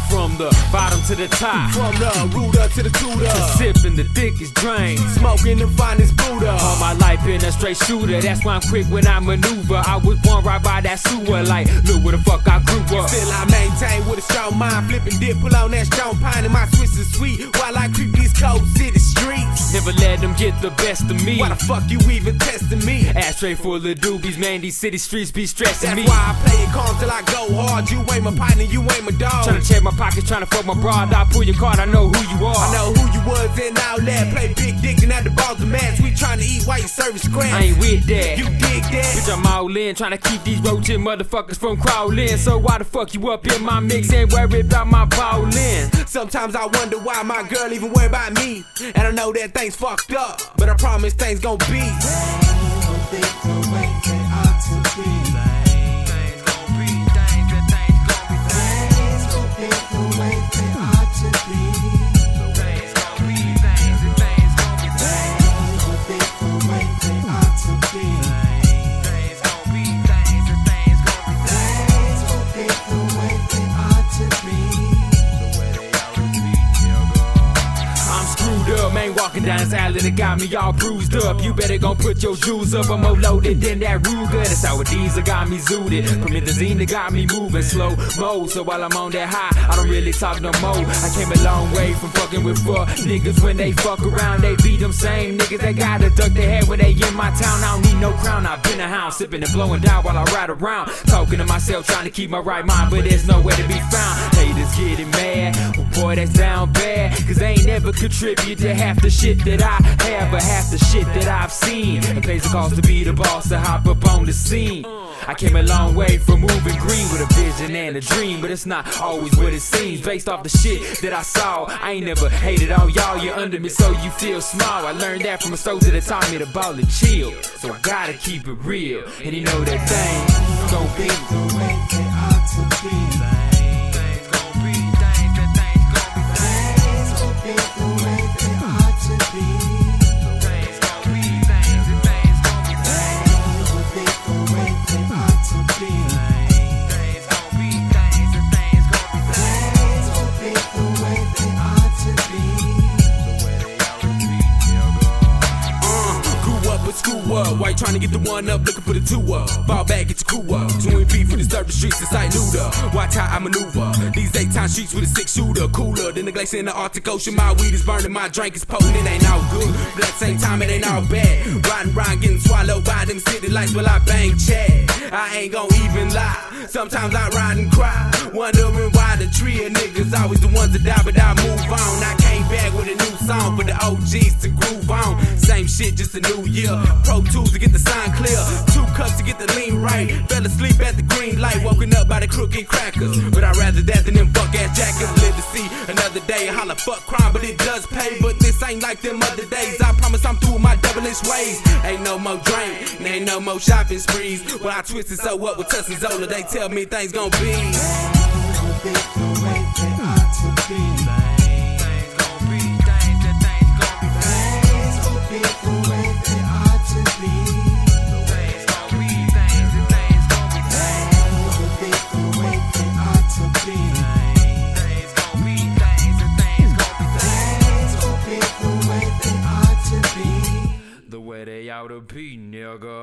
From the bottom to the top, from the rooter to the tutor, sipping the thickest drain, smoking the finest Buddha. All my life been a straight shooter, that's why I'm quick when I maneuver. I was born right by that sewer, like, look where the fuck I grew up. Still I maintain with a strong mind, flipping dip, pull on that strong pine, and my Swiss is sweet, while I creep these cold city streets. Never let them get the best of me. Why the fuck you even testing me? Ashtray full of doobies, man, these city streets be stressing that's me. That's why I play it calm till I go hard. You ain't my partner, you ain't my dog. Tryna check my pockets, tryna fuck my broad. I pull your card, I know who you are. I know who you was and all that. Play big dick and at the balls of match. We tryna eat while you serving scraps. I ain't with that. You dig that? Bitch, I'm all in, tryna keep these roaching motherfuckers from crawling. So why the fuck you up in my mix? Ain't worried about my ballin'. Sometimes I wonder why my girl even worry about me. And I know that things fucked up, but I promise things gon' be. The way they ought to be. Things gon' be, things gon' be. Things gon' be the way they ought to be. Things gon' be, things gon' be. Things gon' be the way they ought to be. Things gon' be, things gon' be. Things gon' be the way they ought to be. I'm screwed up, man, walking down this alley that got me all bruised up. You better gon' put your jewels up, I'm more loaded than that Ruger. That's how it diesel got me zooted. Promethazine that got me moving slow mo. So while I'm on that high, I don't really talk no more. I came a long way from fucking with fuck niggas. When they fuck around, they be them same niggas that gotta duck their head when they in my town. I don't need no crown, I've been a hound, sipping and blowing down while I ride around. Talking to myself, trying to keep my right mind, but there's nowhere to be found. Haters getting mad, well boy that's down bad, cause they ain't never contribute to half the shit that I have, but half the shit that I've seen. It pays the cost to be the boss, to hop up on the scene. I came a long way from moving green with a vision and a dream, but it's not always what it seems. Based off the shit that I saw, I ain't never hated on y'all. You're under me so you feel small. I learned that from a soldier that taught me to ball and chill. So I gotta keep it real, and you know that things gon' be the way they ought to be. Things gon' be, things gon' be. Things gon' be the way they ought to be. Things gon' be, things gon' be. Things gon' be the way they ought to be. Things gon' be, things gon' be. Things gon' be the way they ought to be. Grew up with school up, white trying to get the one up, looking for the two up. Fall back, get your crew up. Doing beef for the surface streets, it's like Luda. Watch how I maneuver. These daytime streets with a 6-shooter, cooler than the glacier in the Arctic Ocean. My weed is burning, my drink is potent. It ain't all good, but at the same time it ain't all bad. Riding around getting swallowed by them city lights while I bang Chad. I ain't gon' even lie. Sometimes I ride and cry, wondering why the trio niggas always the ones that die, but I move on. I came back with a new song for the OGs to groove on. Same shit, just a new year. Pro tools to get the sign clear, 2 cups to get the lean right. Fell asleep at the green light, woken up by the crooked crackers. But I'd rather that than them fuck ass jackers. Live to see another day. Holla fuck crime, but it does pay. But this ain't like them other days. I promise I'm through with my devilish ways. Ain't no more drink, and ain't no more shopping sprees. When I twist it so up with Tuss and Zola, they tell me things gon' be. Things gon' be the way they ought to be. Things gon' be, things gon' be. Things gon' be the way they ought to be. Things gon' be, things gon' be. Things gon' be the way they ought to be. Things gon' be, things gon' be. Things gon' be the way they ought to be. The way they ought to be, nigga.